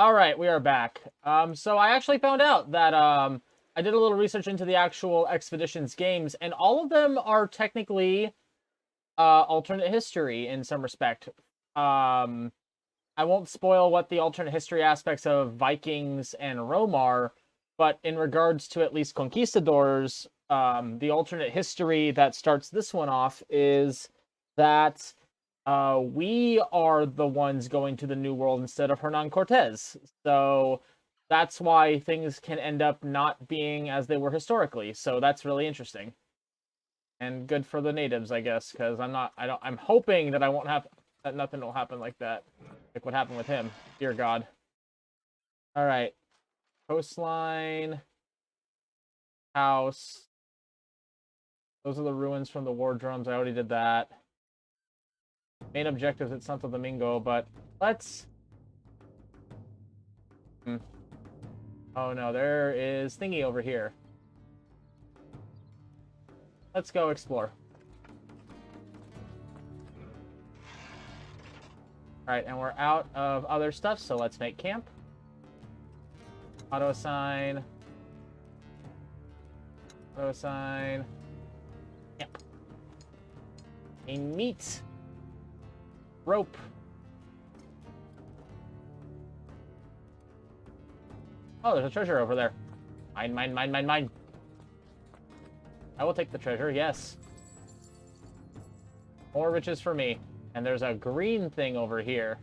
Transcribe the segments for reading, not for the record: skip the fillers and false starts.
All right, we are back. So I actually found out that I did a little research into the actual Expeditions games, and all of them are technically alternate history in some respect. Um, I won't spoil what the alternate history aspects of Vikings and Rome are, but in regards to at least Conquistadors, the alternate history that starts this one off is that we are the ones going to the New World instead of Hernan Cortez. So that's why things can end up not being as they were historically. So that's really interesting and good for the natives, I guess, because I'm hoping that I won't have that nothing will happen like that, like what happened with him. Dear God. All right, coastline, house. Those are the ruins from the war drums. I already did that. Main objective is at Santo Domingo, but let's. Oh no, there is thingy over here. Let's go explore. Alright, and we're out of other stuff, so let's make camp. Auto assign. Auto assign. Camp. A meat. Rope. Oh, there's a treasure over there. Mine, mine, mine, mine, mine. I will take the treasure, yes. More riches for me. And there's a green thing over here.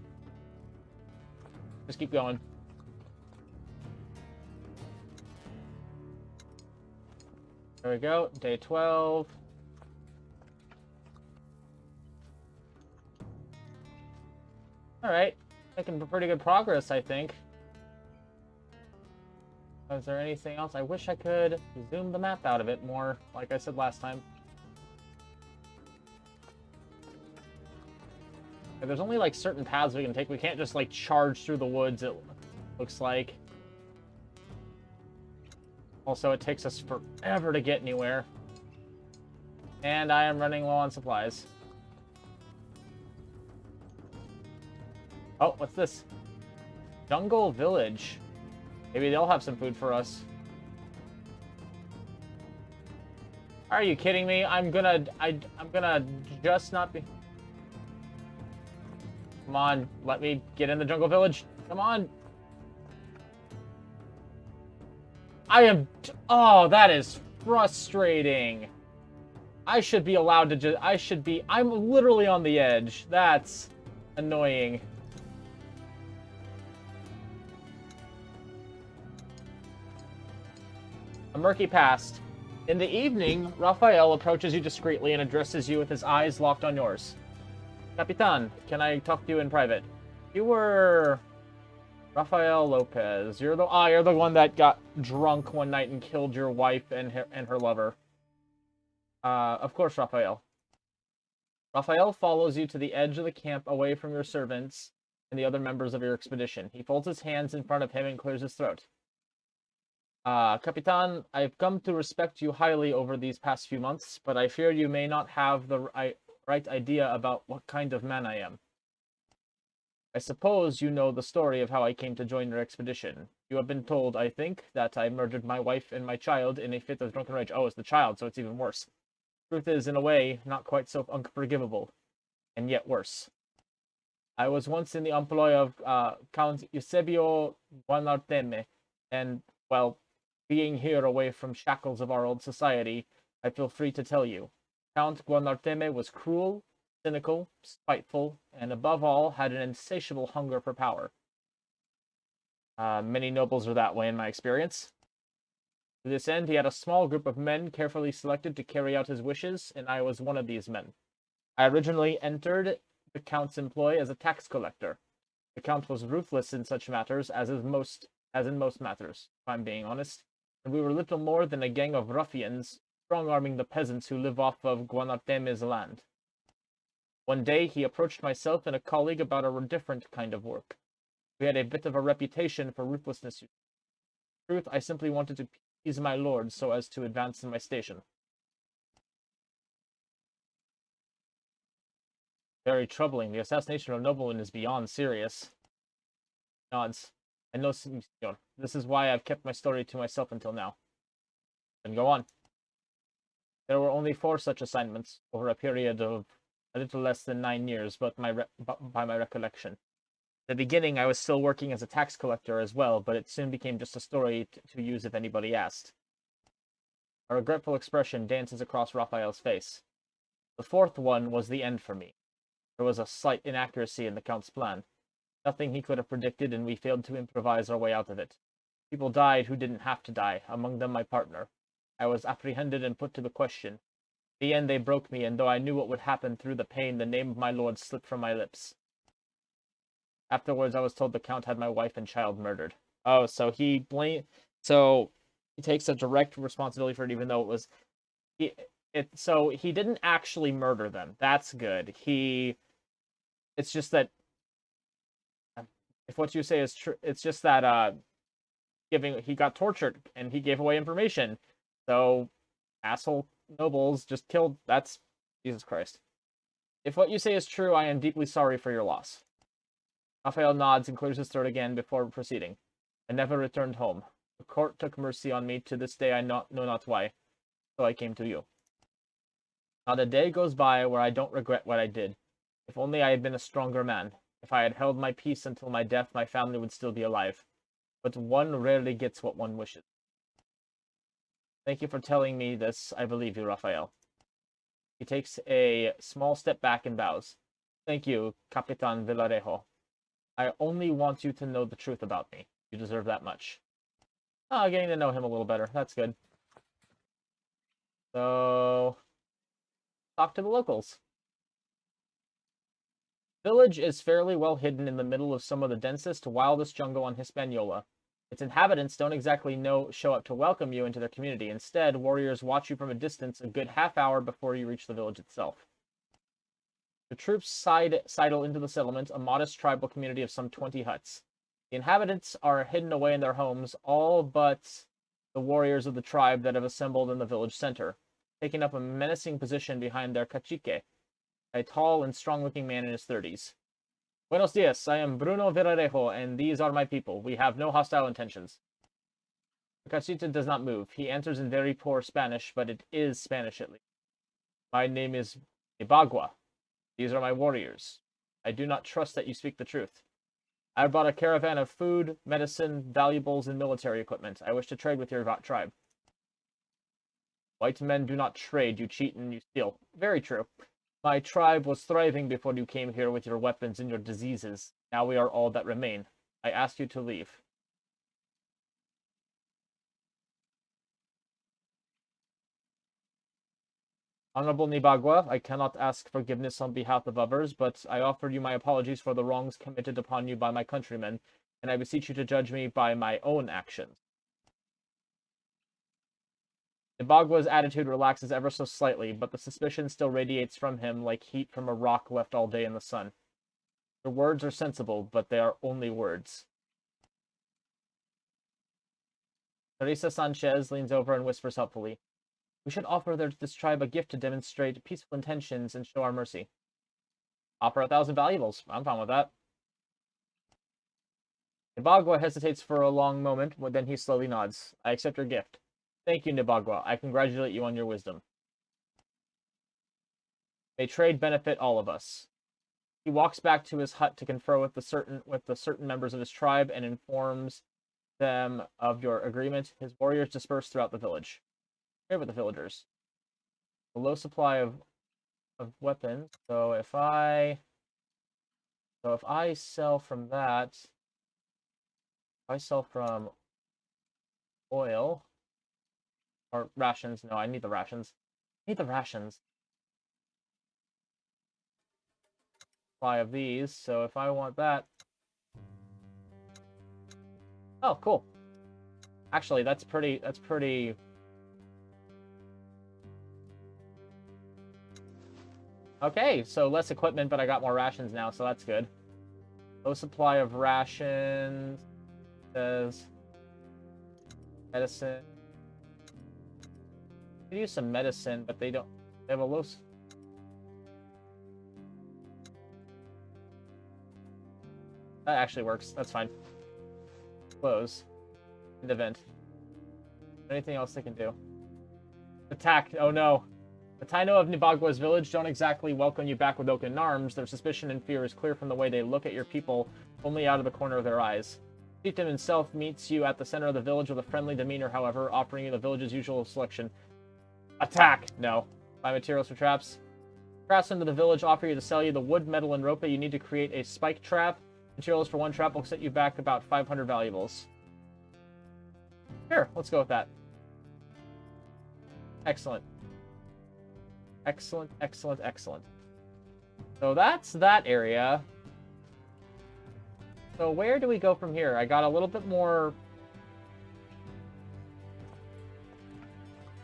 Just keep going. There we go. Day 12. Alright. Making pretty good progress, I think. Is there anything else? I wish I could zoom the map out of it more, like I said last time. There's only like certain paths we can take. We can't just like charge through the woods, it looks like. Also, it takes us forever to get anywhere. And I am running low on supplies. Oh, what's this? Jungle Village. Maybe they'll have some food for us. Are you kidding me? I'm gonna just not be... Come on, let me get in the jungle village. Come on. I am... Oh, that is frustrating. I should be allowed to just... I'm literally on the edge. That's annoying. A murky past. In the evening, Raphael approaches you discreetly and addresses you with his eyes locked on yours. Capitan, can I talk to you in private? You were... Rafael Lopez. You're the one that got drunk one night and killed your wife and her lover. Of course, Raphael. Raphael follows you to the edge of the camp away from your servants and the other members of your expedition. He folds his hands in front of him and clears his throat. Capitan, I've come to respect you highly over these past few months, but I fear you may not have the right idea about what kind of man I am. I suppose you know the story of how I came to join your expedition. You have been told, I think, that I murdered my wife and my child in a fit of drunken rage. Oh, it's the child, so it's even worse. Truth is, in a way, not quite so unforgivable, and yet worse. I was once in the employ of Count Eusebio Guanarteme, and, well, being here away from shackles of our old society, I feel free to tell you. Count Guanarteme was cruel, cynical, spiteful, and above all, had an insatiable hunger for power. Many nobles are that way in my experience. To this end, he had a small group of men carefully selected to carry out his wishes, and I was one of these men. I originally entered the Count's employ as a tax collector. The Count was ruthless in such matters as in most matters, if I'm being honest, and we were little more than a gang of ruffians, strong-arming the peasants who live off of Guanarteme's land. One day, he approached myself and a colleague about a different kind of work. We had a bit of a reputation for ruthlessness. In truth, I simply wanted to appease my lord so as to advance in my station. Very troubling. The assassination of a nobleman is beyond serious. Nods. I know, senor. This is why I've kept my story to myself until now. Then go on. There were only 4 such assignments over a period of a little less than 9 years, but by my recollection. In the beginning, I was still working as a tax collector as well, but it soon became just a story to use if anybody asked. A regretful expression dances across Raphael's face. The 4th one was the end for me. There was a slight inaccuracy in the Count's plan. Nothing he could have predicted, and we failed to improvise our way out of it. People died who didn't have to die, among them my partner. I was apprehended and put to the question. In the end, they broke me, and though I knew what would happen through the pain, the name of my lord slipped from my lips. Afterwards, I was told the Count had my wife and child murdered. Oh, so he takes a direct responsibility for it, even though it was so he didn't actually murder them. That's good. It's just that if what you say is true, it's just that he got tortured and he gave away information. So asshole nobles just killed. That's Jesus Christ. If what you say is true, I am deeply sorry for your loss. Raphael nods and clears his throat again before proceeding. I never returned home. The court took mercy on me. To this day I know not why. So I came to you. Not a day goes by where I don't regret what I did. If only I had been a stronger man. If I had held my peace until my death, my family would still be alive. But one rarely gets what one wishes. Thank you for telling me this. I believe you, Raphael. He takes a small step back and bows. Thank you, Capitan Villarejo. I only want you to know the truth about me. You deserve that much. Oh, getting to know him a little better. That's good. So, talk to the locals. Village is fairly well hidden in the middle of some of the densest, wildest jungle on Hispaniola. Its inhabitants don't exactly show up to welcome you into their community. Instead, warriors watch you from a distance a good half hour before you reach the village itself. The troops sidle into the settlement, a modest tribal community of some 20 huts. The inhabitants are hidden away in their homes, all but the warriors of the tribe that have assembled in the village center, taking up a menacing position behind their cacique, a tall and strong-looking man in his 30s. Buenos dias, I am Bruno Villarejo, and these are my people. We have no hostile intentions. The cacique does not move. He answers in very poor Spanish, but it is Spanish at least. My name is Ibagua. These are my warriors. I do not trust that you speak the truth. I have brought a caravan of food, medicine, valuables, and military equipment. I wish to trade with your tribe. White men do not trade. You cheat and you steal. Very true. My tribe was thriving before you came here with your weapons and your diseases. Now we are all that remain. I ask you to leave. Honorable Nibagua, I cannot ask forgiveness on behalf of others, but I offer you my apologies for the wrongs committed upon you by my countrymen, and I beseech you to judge me by my own actions. Nibagua's attitude relaxes ever so slightly, but the suspicion still radiates from him like heat from a rock left all day in the sun. Your words are sensible, but they are only words. Teresa Sanchez leans over and whispers helpfully. We should offer this tribe a gift to demonstrate peaceful intentions and show our mercy. Offer 1,000 valuables. I'm fine with that. Nibagua hesitates for a long moment, but then he slowly nods. I accept your gift. Thank you, Nibagua. I congratulate you on your wisdom. May trade benefit all of us. He walks back to his hut to confer with the certain members of his tribe and informs them of your agreement. His warriors disperse throughout the village. Trade with the villagers. A low supply of weapons. So if I sell from that, if I sell from oil or rations, no, I need the rations. I need the rations. Supply of these. So if I want that, oh, cool. Actually, that's pretty. Okay, so less equipment, but I got more rations now, so that's good. Low supply of rations. Says medicine. I could use some medicine, but they don't. They have a low. That actually works. That's fine. close. End event. Anything else they can do? Attack. Oh no. The Taino of Nibagua's village don't exactly welcome you back with open arms. Their suspicion and fear is clear from the way they look at your people, only out of the corner of their eyes. Chieftain himself meets you at the center of the village with a friendly demeanor, however, offering you the village's usual selection. Attack! No. Buy materials for traps. Craftsmen of the village offer you to sell you the wood, metal, and rope you need to create a spike trap. Materials for one trap will set you back about 500 valuables. Sure, let's go with that. Excellent. Excellent, excellent, excellent. So that's that area. So where do we go from here? I got a little bit more...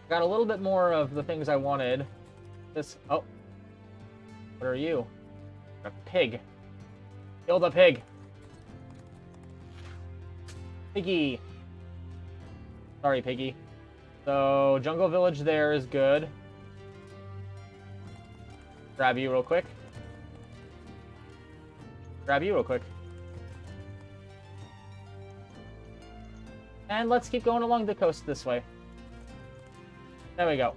Got a little bit more of the things I wanted. This... Oh. What are you? A pig. Kill the pig. Piggy. Sorry, Piggy. So, Jungle Village there is good. Grab you real quick. Grab you real quick. And let's keep going along the coast this way. There we go.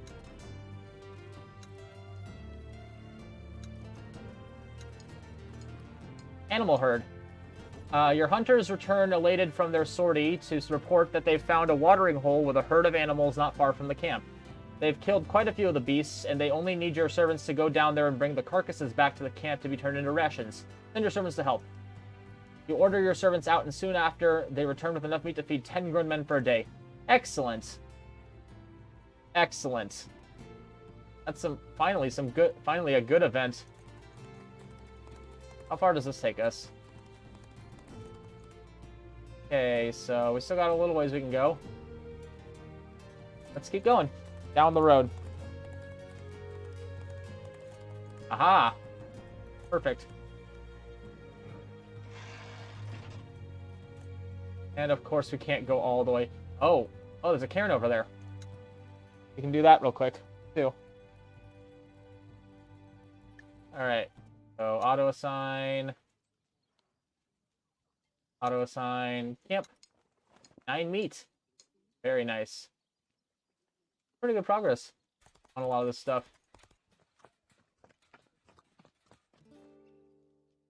Animal herd. Your hunters return elated from their sortie to report that they've found a watering hole with a herd of animals not far from the camp. They've killed quite a few of the beasts, and they only need your servants to go down there and bring the carcasses back to the camp to be turned into rations. Send your servants to help. You order your servants out, and soon after, they return with enough meat to feed 10 grown men for a day. Excellent. Excellent. That's finally a good event. How far does this take us? Okay, so we still got a little ways we can go. Let's keep going. Down the road. Aha! Perfect. And of course we can't go all the way. Oh, there's a cairn over there. We can do that real quick, too. Alright. So, auto-assign. Auto-assign. Camp. 9 meat. Very nice. Pretty good progress on a lot of this stuff.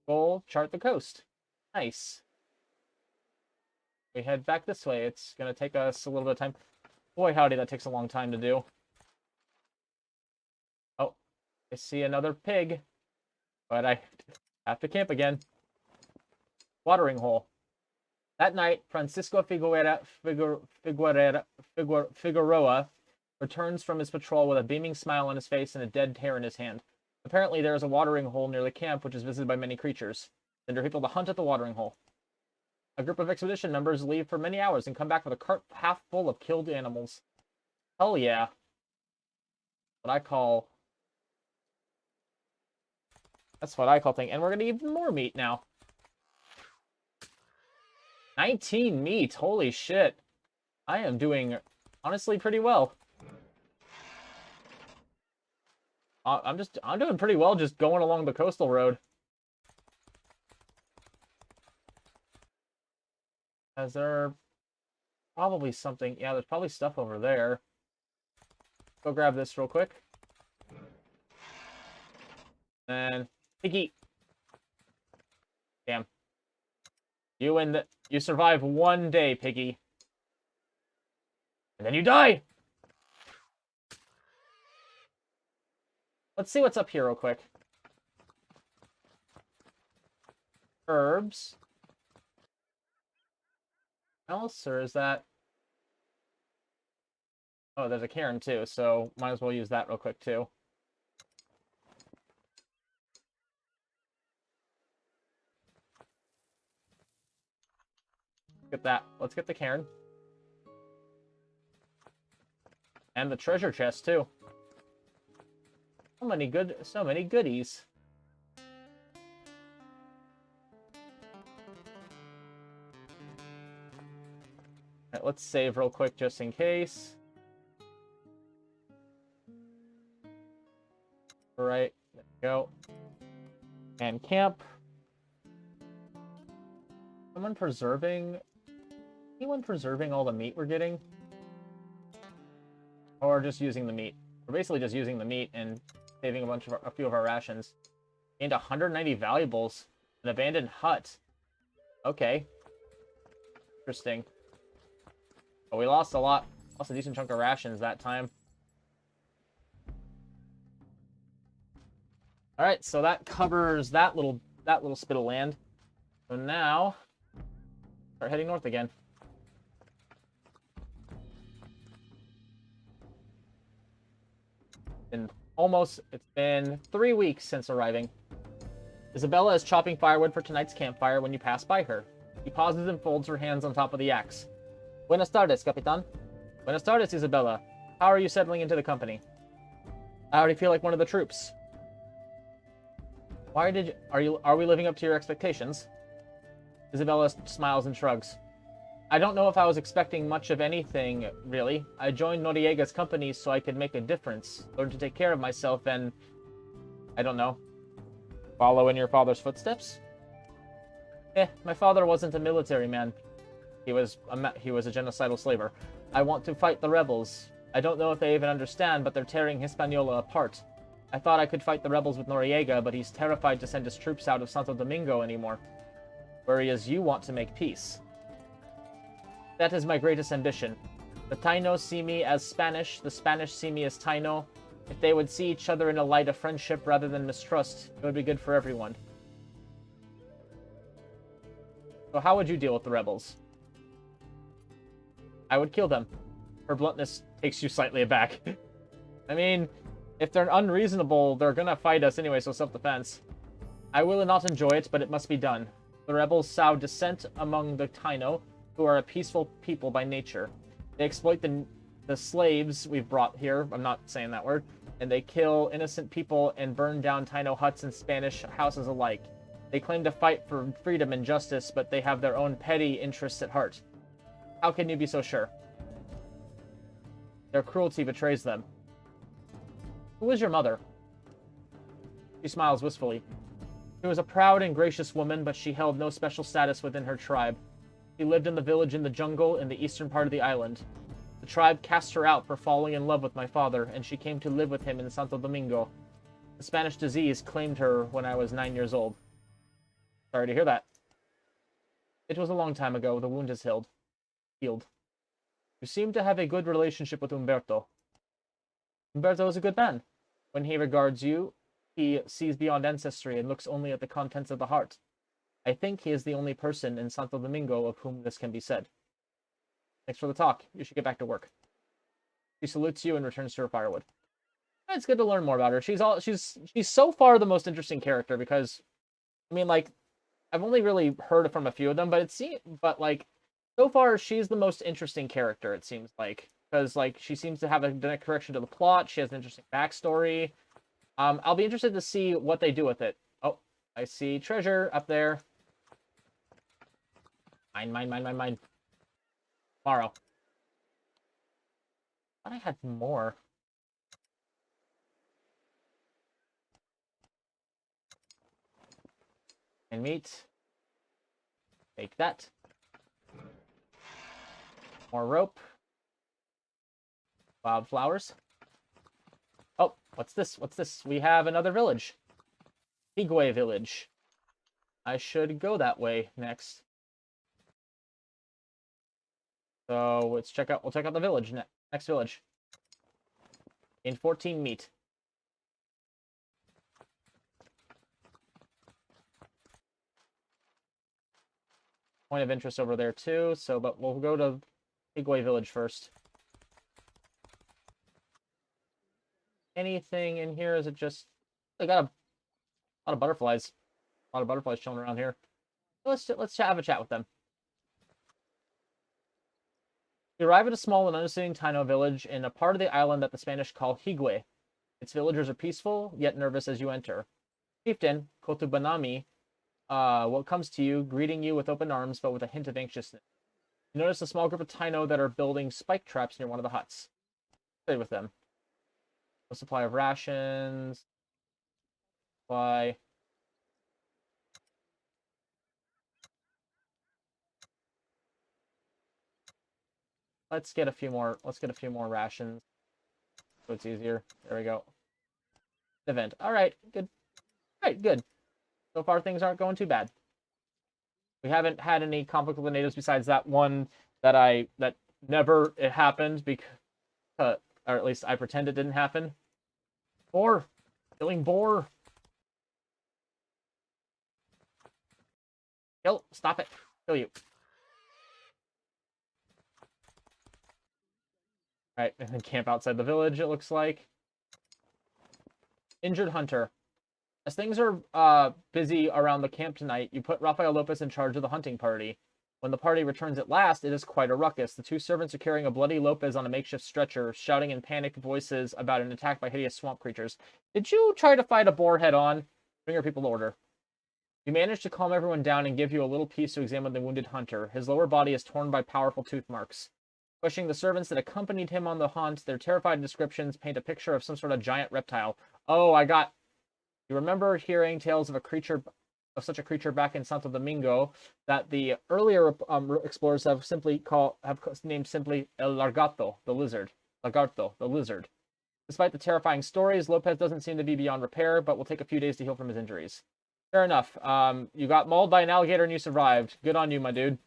Goal, chart the coast. Nice. We head back this way. It's going to take us a little bit of time. Boy, howdy, that takes a long time to do. Oh, I see another pig. But I have to camp again. Watering hole. That night, Francisco Figueroa returns from his patrol with a beaming smile on his face and a dead tear in his hand. Apparently, there is a watering hole near the camp, which is visited by many creatures. Send your people to hunt at the watering hole. A group of expedition members leave for many hours and come back with a cart half full of killed animals. Hell yeah. What I call... That's what I call thing. And we're going to eat even more meat now. 19 meat. Holy shit. I am doing, honestly, pretty well. I'm doing pretty well just going along the coastal road. Is there probably something? Yeah, there's probably stuff over there. Go grab this real quick. And piggy. Damn. You survive 1 day, piggy. And then you die! Let's see what's up here real quick. Herbs. Else, or is that... Oh, there's a cairn too, so might as well use that real quick too. Get that. Let's get the cairn. And the treasure chest too. So many goodies. Alright, let's save real quick just in case. Alright, there we go. And camp. Someone preserving Anyone preserving all the meat we're getting? Or just using the meat? We're basically just using the meat and saving a few of our rations. Gained 190 valuables. An abandoned hut. Okay. Interesting. But we lost a lot. Lost a decent chunk of rations that time. Alright, so that covers that little spit of land. So now, start heading north again. It's been 3 weeks since arriving. Isabella is chopping firewood for tonight's campfire when you pass by her. She pauses and folds her hands on top of the axe. Buenas tardes, Capitan. Buenas tardes, Isabella. How are you settling into the company? I already feel like one of the troops. Are we living up to your expectations? Isabella smiles and shrugs. I don't know if I was expecting much of anything, really. I joined Noriega's company so I could make a difference, learn to take care of myself, and... I don't know. Follow in your father's footsteps? My father wasn't a military man. He was a genocidal slaver. I want to fight the rebels. I don't know if they even understand, but they're tearing Hispaniola apart. I thought I could fight the rebels with Noriega, but he's terrified to send his troops out of Santo Domingo anymore. Whereas you want to make peace. That is my greatest ambition. The Tainos see me as Spanish, the Spanish see me as Taino. If they would see each other in a light of friendship rather than mistrust, it would be good for everyone. So how would you deal with the rebels? I would kill them. Her bluntness takes you slightly aback. I mean, if they're unreasonable, they're gonna fight us anyway, so self-defense. I will not enjoy it, but it must be done. The rebels sow dissent among the Taino, who are a peaceful people by nature. They exploit the slaves we've brought here, I'm not saying that word, and they kill innocent people and burn down Taino huts and Spanish houses alike. They claim to fight for freedom and justice, but they have their own petty interests at heart. How can you be so sure? Their cruelty betrays them. Who is your mother? She smiles wistfully. She was a proud and gracious woman, but she held no special status within her tribe. She lived in the village in the jungle in the eastern part of the island. The tribe cast her out for falling in love with my father, and she came to live with him in Santo Domingo. The Spanish disease claimed her when I was 9 years old. Sorry to hear that. It was a long time ago. The wound is healed. You seem to have a good relationship with Umberto. Umberto is a good man. When he regards you, he sees beyond ancestry and looks only at the contents of the heart. I think he is the only person in Santo Domingo of whom this can be said. Thanks for the talk. You should get back to work. She salutes you and returns to her firewood. It's good to learn more about her. She's so far the most interesting character because, I mean, like, I've only really heard from a few of them, but so far she's the most interesting character, it seems like, because like she seems to have a direct correction to the plot. She has an interesting backstory. I'll be interested to see what they do with it. Oh, I see treasure up there. Mine. Tomorrow. I thought I had more. And meat. Take that. More rope. Wildflowers. Oh, what's this? What's this? We have another village. Higüey village. I should go that way next. So we'll check out the village next village. In 14 meat. Point of interest over there too, but we'll go to Higüey village first. Anything in here? Is it just... I got a lot of butterflies. A lot of butterflies chilling around here. Let's have a chat with them. You arrive at a small and unassuming Taino village in a part of the island that the Spanish call Higüey. Its villagers are peaceful, yet nervous as you enter. Chieftain, Kotubanami, comes to you, greeting you with open arms, but with a hint of anxiousness. You notice a small group of Taino that are building spike traps near one of the huts. Stay with them. No supply of rations. Supply. Let's get a few more. Let's get a few more rations, so it's easier. There we go. Event. All right, good. All right, good. So far, things aren't going too bad. We haven't had any conflict with the natives besides that one that never it happened because, or at least I pretend it didn't happen. Boar, killing boar. Kill. Stop it. Kill you. All right, and then camp outside the village. It looks like. Injured hunter. As things are busy around the camp tonight, you put Rafael Lopez in charge of the hunting party. When the party returns at last, it is quite a ruckus. The two servants are carrying a bloody Lopez on a makeshift stretcher, shouting in panicked voices about an attack by hideous swamp creatures. Did you try to fight a boar head-on? Bring your people to order. You manage to calm everyone down and give you a little piece to examine the wounded hunter. His lower body is torn by powerful tooth marks. Questioning the servants that accompanied him on the hunt, their terrified descriptions paint a picture of some sort of giant reptile. Oh, You remember hearing tales of such a creature back in Santo Domingo that the earlier explorers have named simply El Largato, the lizard. Lagarto, the lizard. Despite the terrifying stories, Lopez doesn't seem to be beyond repair, but will take a few days to heal from his injuries. Fair enough. You got mauled by an alligator and you survived. Good on you, my dude.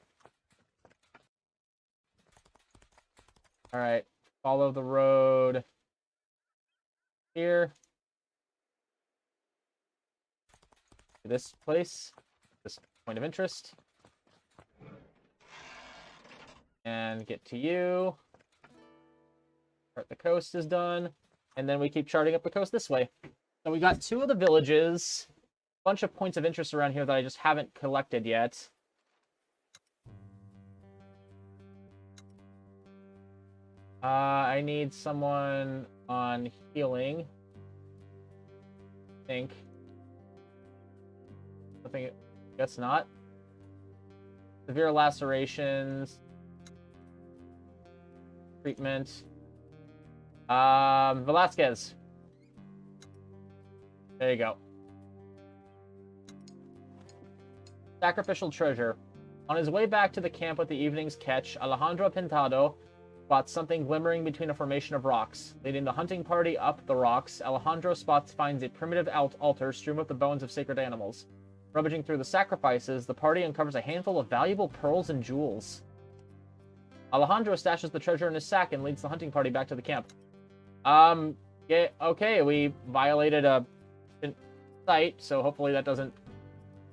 All right, follow the road here. This place, this point of interest, and get to you. Part the coast is done, and then we keep charting up the coast this way. So we got 2 of the villages, a bunch of points of interest around here that I just haven't collected yet. I need someone on healing. I think. Guess not. Severe lacerations. Treatment. Velasquez. There you go. Sacrificial treasure. On his way back to the camp with the evening's catch, Alejandro Pintado spots something glimmering between a formation of rocks. Leading the hunting party up the rocks, Alejandro finds a primitive altar strewn with the bones of sacred animals. Rummaging through the sacrifices, the party uncovers a handful of valuable pearls and jewels. Alejandro stashes the treasure in his sack and leads the hunting party back to the camp. Yeah, okay, we violated a site, so hopefully that doesn't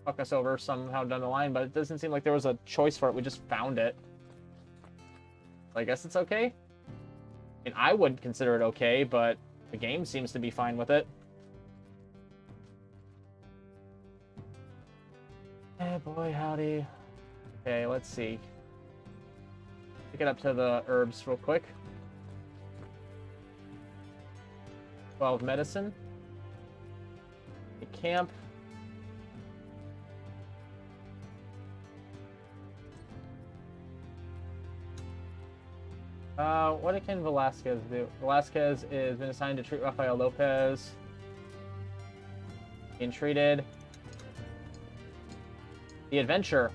fuck us over somehow down the line, but it doesn't seem like there was a choice for it. We just found it. I guess it's okay. I mean, I would consider it okay, but the game seems to be fine with it. Eh, boy, howdy. Okay, let's see. Pick it up to the herbs real quick. 12 medicine. The camp. What can Velasquez do? Velasquez has been assigned to treat Rafael Lopez. Being treated. The adventure.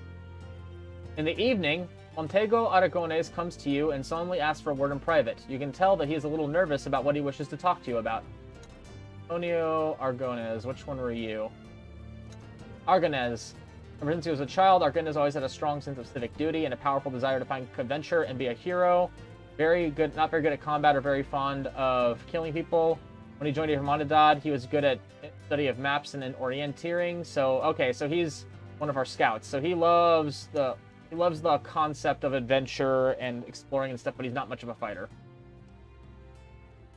In the evening, Montego Aragones comes to you and solemnly asks for a word in private. You can tell that he is a little nervous about what he wishes to talk to you about. Antonio Aragones, which one were you? Aragones. Ever since he was a child, Aragones always had a strong sense of civic duty and a powerful desire to find adventure and be a hero. Very good, not very good at combat or very fond of killing people. When he joined the Hermandad, he was good at study of maps and orienteering. So, okay, so he's one of our scouts. So he loves the concept of adventure and exploring and stuff, but he's not much of a fighter.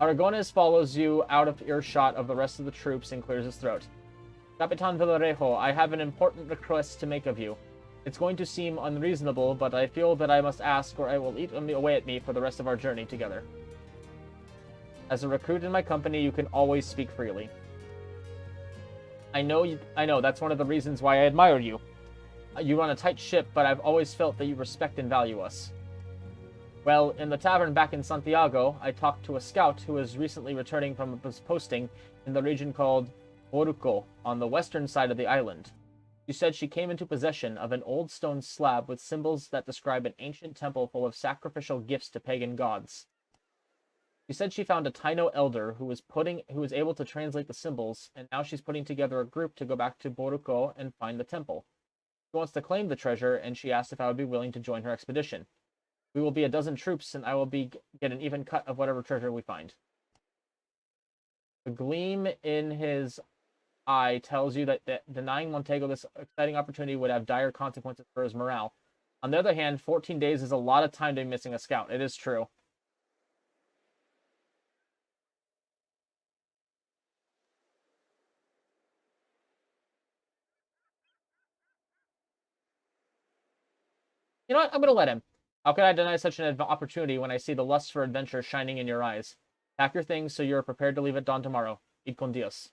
Aragones follows you out of earshot of the rest of the troops and clears his throat. Capitan Villarejo, I have an important request to make of you. It's going to seem unreasonable, but I feel that I must ask or I will eat away at me for the rest of our journey together. As a recruit in my company, you can always speak freely. I know, that's one of the reasons why I admire you. You run a tight ship, but I've always felt that you respect and value us. Well, in the tavern back in Santiago, I talked to a scout who is recently returning from a posting in the region called Oruco, on the western side of the island. She said she came into possession of an old stone slab with symbols that describe an ancient temple full of sacrificial gifts to pagan gods. She said she found a Taino elder who was able to translate the symbols, and now she's putting together a group to go back to Boruko and find the temple. She wants to claim the treasure, and she asked if I would be willing to join her expedition. We will be a dozen troops, and I will get an even cut of whatever treasure we find. The gleam in his eye tells you that denying Montego this exciting opportunity would have dire consequences for his morale. On the other hand, 14 days is a lot of time to be missing a scout. It is true. You know what? I'm going to let him. How could I deny such an opportunity when I see the lust for adventure shining in your eyes? Pack your things so you are prepared to leave at dawn tomorrow. Id con Dios.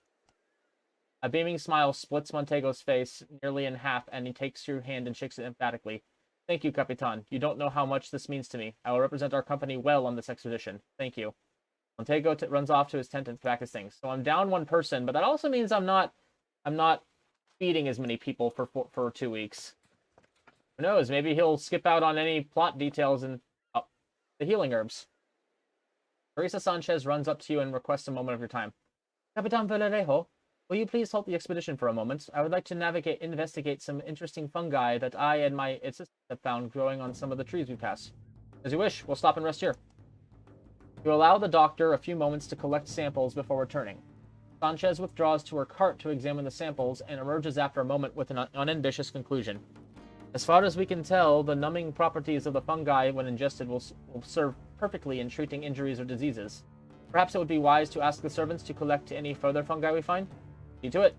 A beaming smile splits Montego's face nearly in half, and he takes your hand and shakes it emphatically. Thank you, Capitan. You don't know how much this means to me. I will represent our company well on this expedition. Thank you. Montego runs off to his tent and pack his things. So I'm down one person, but that also means I'm not feeding as many people for 2 weeks. Who knows? Maybe he'll skip out on any plot details and the healing herbs. Teresa Sanchez runs up to you and requests a moment of your time. Capitan Valerejo, will you please halt the expedition for a moment? I would like to investigate some interesting fungi that I and my assistant have found growing on some of the trees we passed. As you wish, we'll stop and rest here. You allow the doctor a few moments to collect samples before returning. Sanchez withdraws to her cart to examine the samples and emerges after a moment with an unambitious conclusion. As far as we can tell, the numbing properties of the fungi when ingested will serve perfectly in treating injuries or diseases. Perhaps it would be wise to ask the servants to collect any further fungi we find? See to it.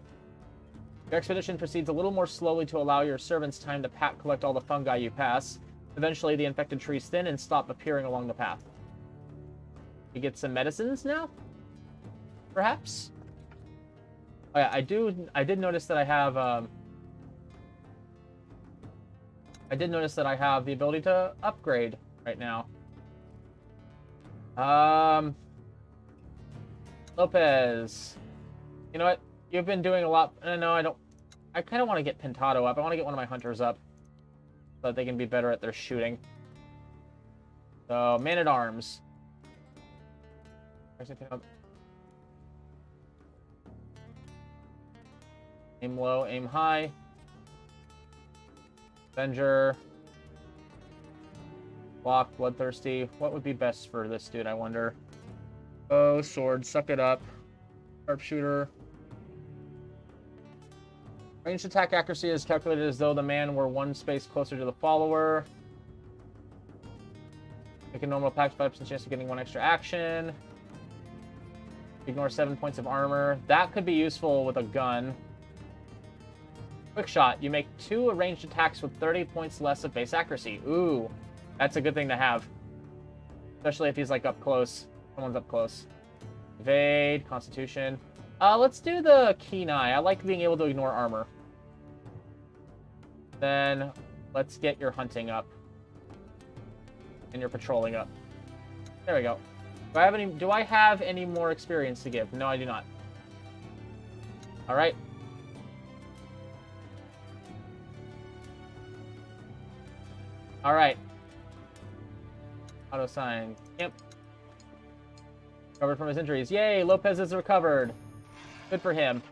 Your expedition proceeds a little more slowly to allow your servants time to collect all the fungi you pass. Eventually, the infected trees thin and stop appearing along the path. You get some medicines now? Perhaps? Oh yeah, I did notice that I have the ability to upgrade right now. Lopez. You know what? You've been doing a lot. No, I don't. I kind of want to get Pintado up. I want to get one of my hunters up so that they can be better at their shooting. So, man-at-arms. Aim low, aim high. Avenger. Block, bloodthirsty. What would be best for this dude, I wonder? Bow, sword, suck it up. Sharpshooter. Ranged attack accuracy is calculated as though the man were one space closer to the follower. Make a normal attack 5% chance of getting one extra action. Ignore 7 points of armor. That could be useful with a gun. Quick shot. You make 2 ranged attacks with 30 points less of base accuracy. Ooh, that's a good thing to have. Especially if he's like up close. Someone's up close. Evade, Constitution. Let's do the Keen Eye. I like being able to ignore armor. Then let's get your hunting up. And your patrolling up. There we go. Do I have any more experience to give? No, I do not. Alright. Alright. Auto sign. Yep. Recovered from his injuries. Yay! Lopez is recovered. Good for him.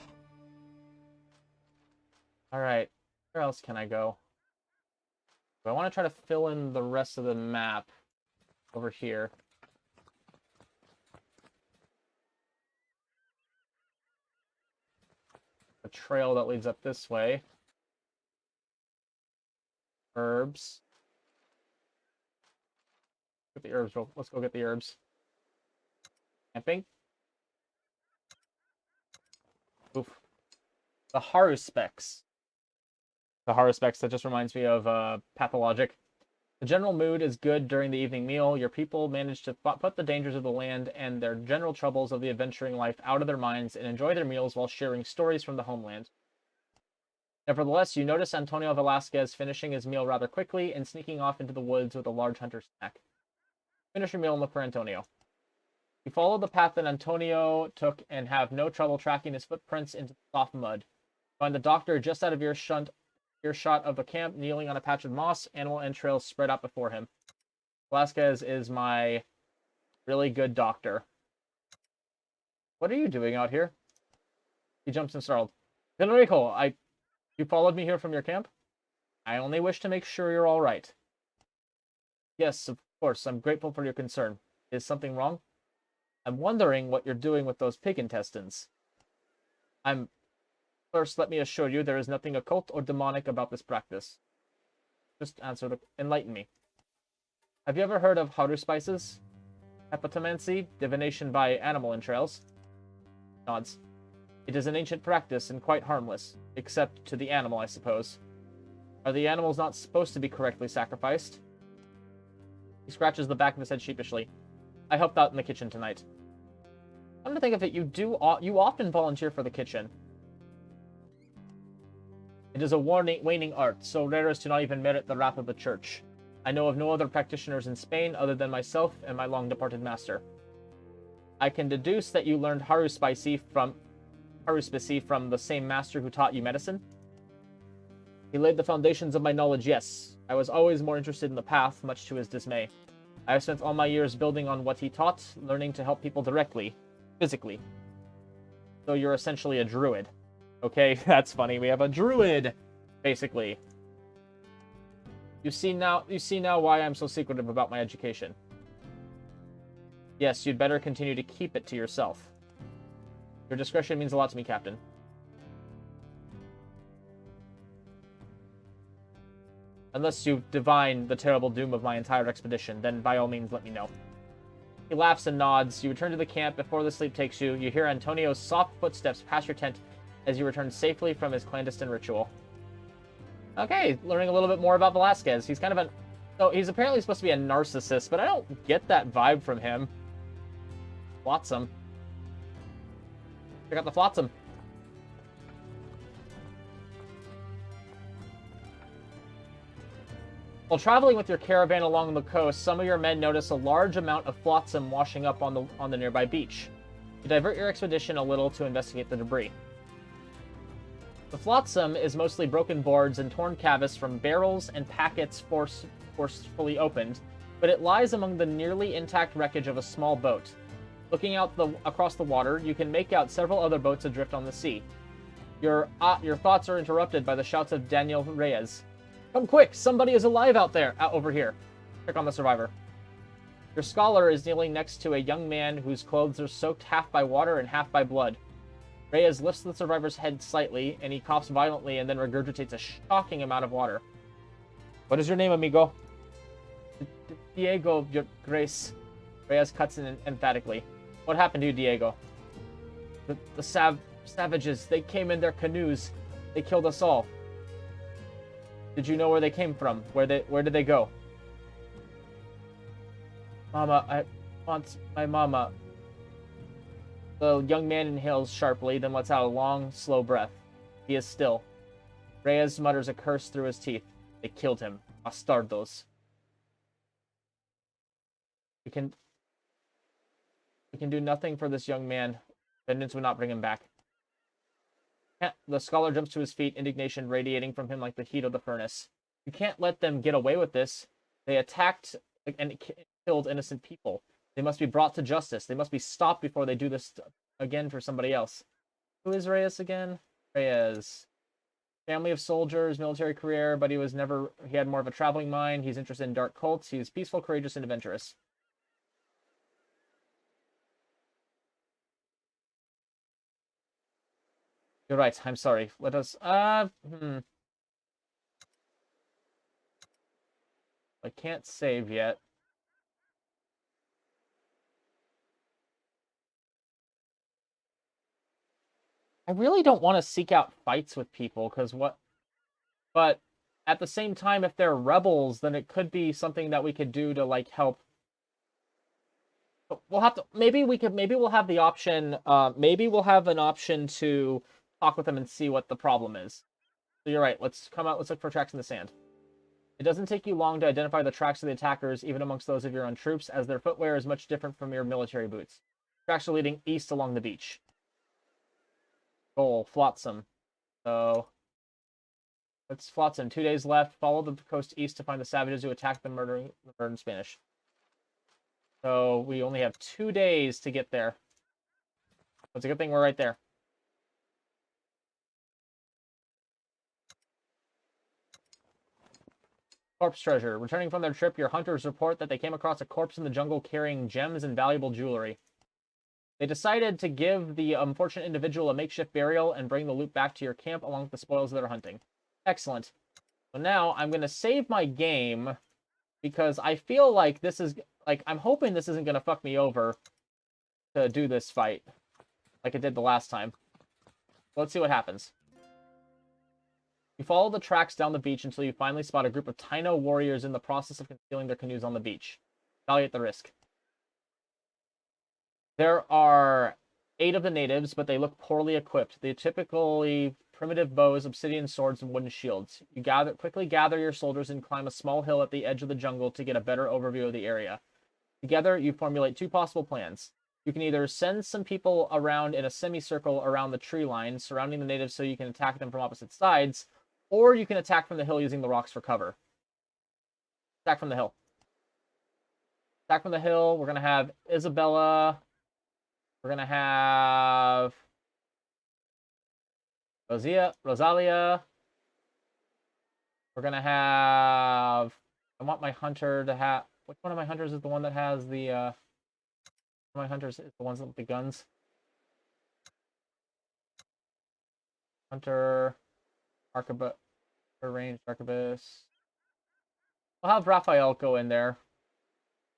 Alright. Where else can I go? I want to try to fill in the rest of the map over here. A trail that leads up this way. Herbs. Get the herbs. Let's go get the herbs. Camping. Oof. The Haruspecs. The Haruspecs, that just reminds me of Pathologic. The general mood is good during the evening meal. Your people manage to put the dangers of the land and their general troubles of the adventuring life out of their minds and enjoy their meals while sharing stories from the homeland. Nevertheless, you notice Antonio Velasquez finishing his meal rather quickly and sneaking off into the woods with a large hunter snack. Finish your meal and look for Antonio. You follow the path that Antonio took and have no trouble tracking his footprints into the soft mud. Find the doctor just out of earshot of the camp, kneeling on a patch of moss, animal entrails spread out before him. Velasquez is my really good doctor. What are you doing out here? He jumps and startled. Federico, you followed me here from your camp? I only wish to make sure you're all right. Yes, of course, I'm grateful for your concern. Is something wrong? I'm wondering what you're doing with those pig intestines. First, let me assure you there is nothing occult or demonic about this practice. Just enlighten me. Have you ever heard of haruspices? Hepatomancy, divination by animal entrails? Nods. It is an ancient practice and quite harmless, except to the animal, I suppose. Are the animals not supposed to be correctly sacrificed? He scratches the back of his head sheepishly. I helped out in the kitchen tonight. Come to think of it, you often volunteer for the kitchen. It is a waning art, so rare as to not even merit the wrath of the church. I know of no other practitioners in Spain other than myself and my long-departed master. I can deduce that you learned haruspice from the same master who taught you medicine? He laid the foundations of my knowledge, yes. I was always more interested in the path, much to his dismay. I have spent all my years building on what he taught, learning to help people directly, physically. So you're essentially a druid. Okay, that's funny. We have a druid, basically. You see now why I'm so secretive about my education. Yes, you'd better continue to keep it to yourself. Your discretion means a lot to me, Captain. Unless you divine the terrible doom of my entire expedition, then by all means let me know. He laughs and nods. You return to the camp before the sleep takes you. You hear Antonio's soft footsteps past your tent as you return safely from his clandestine ritual. Okay, learning a little bit more about Velasquez. He's kind of so he's apparently supposed to be a narcissist, but I don't get that vibe from him. Flotsam. Check out the Flotsam. While traveling with your caravan along the coast, some of your men notice a large amount of flotsam washing up on the nearby beach. You divert your expedition a little to investigate the debris. The flotsam is mostly broken boards and torn canvas from barrels and packets forcefully opened, but it lies among the nearly intact wreckage of a small boat. Looking out across the water, you can make out several other boats adrift on the sea. Your thoughts are interrupted by the shouts of Daniel Reyes. Come quick! Somebody is alive out there! Over here. Check on the survivor. Your scholar is kneeling next to a young man whose clothes are soaked half by water and half by blood. Reyes lifts the survivor's head slightly, and he coughs violently and then regurgitates a shocking amount of water. What is your name, amigo? Diego, your grace. Reyes cuts in emphatically. What happened to you, Diego? The savages, they came in their canoes. They killed us all. Did you know where they came from? Where did they go? Mama, I want my mama. The young man inhales sharply, then lets out a long, slow breath. He is still. Reyes mutters a curse through his teeth. They killed him. Bastardos. We can do nothing for this young man. Vengeance would not bring him back. The scholar jumps to his feet, indignation radiating from him like the heat of the furnace. You can't let them get away with this. They attacked and killed innocent people. They must be brought to justice. They must be stopped before they do this again for somebody else. Who is Reyes again? Reyes. Family of soldiers, military career, but he had more of a traveling mind. He's interested in dark cults. He's peaceful, courageous, and adventurous. You're right. I'm sorry. Let us... I can't save yet. I really don't want to seek out fights with people, because what... But at the same time, if they're rebels, then it could be something that we could do to, like, help... We'll have to... Maybe we'll have the option... maybe we'll have an option to talk with them and see what the problem is. So you're right. Let's look for tracks in the sand. It doesn't take you long to identify the tracks of the attackers, even amongst those of your own troops, as their footwear is much different from your military boots. Tracks are leading east along the beach. Goal, flotsam. So let's Flotsam. 2 days left. Follow the coast east to find the savages who attacked the murdering Spanish. So we only have 2 days to get there. It's a good thing we're right there. Corpse treasure. Returning from their trip, your hunters report that they came across a corpse in the jungle carrying gems and valuable jewelry. They decided to give the unfortunate individual a makeshift burial and bring the loot back to your camp along with the spoils they're hunting. Excellent. So now I'm going to save my game because I feel like this is... Like, I'm hoping this isn't going to fuck me over to do this fight like it did the last time. Let's see what happens. You follow the tracks down the beach until you finally spot a group of Taino warriors in the process of concealing their canoes on the beach. Evaluate the risk. There are 8 of the natives, but they look poorly equipped. They typically primitive bows, obsidian swords, and wooden shields. You quickly gather your soldiers and climb a small hill at the edge of the jungle to get a better overview of the area. Together, you formulate 2 possible plans. You can either send some people around in a semicircle around the tree line, surrounding the natives so you can attack them from opposite sides, or you can attack from the hill using the rocks for cover. Attack from the hill. Attack from the hill. We're going to have Isabella. We're going to have Rosalia. We're going to have... I want my hunter to have... Which one of my hunters is the one that has the... One of my hunters is the ones with the guns. Hunter... Arquebus... Ranged Arquebus... I'll have Raphael go in there.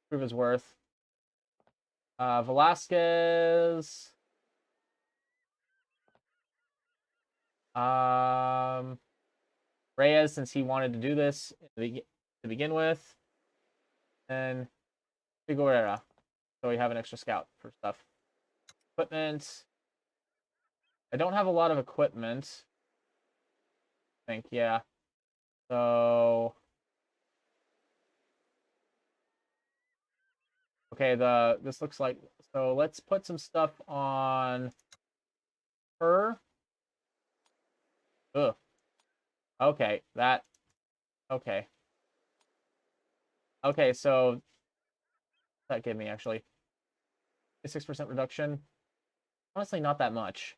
Prove his worth. Velasquez. Reyes, since he wanted to do this to begin with. And Figueroa. So we have an extra scout for stuff. Equipment. I don't have a lot of equipment. I think, yeah. So... Okay, this looks like... So let's put some stuff on her. Ugh. Okay, that... Okay. Okay, so... That gave me, actually. 6% reduction. Honestly, not that much.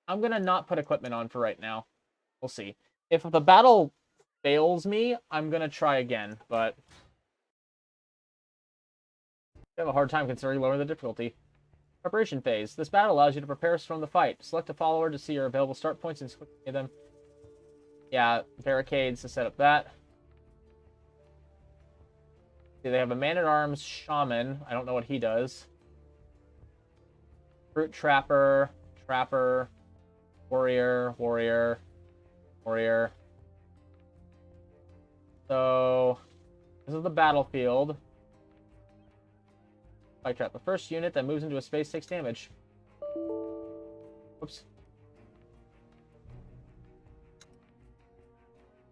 I'm gonna not put equipment on for right now. We'll see. If the battle fails me, I'm gonna try again, but... I have a hard time considering lowering the difficulty. Preparation phase. This battle allows you to prepare from the fight. Select a follower to see your available start points and quickly get them. Yeah, barricades to set up that. See, they have a man-at-arms shaman. I don't know what he does. Brute trapper, warrior. So, this is the battlefield. Fight trap. The first unit that moves into a space takes damage. Oops.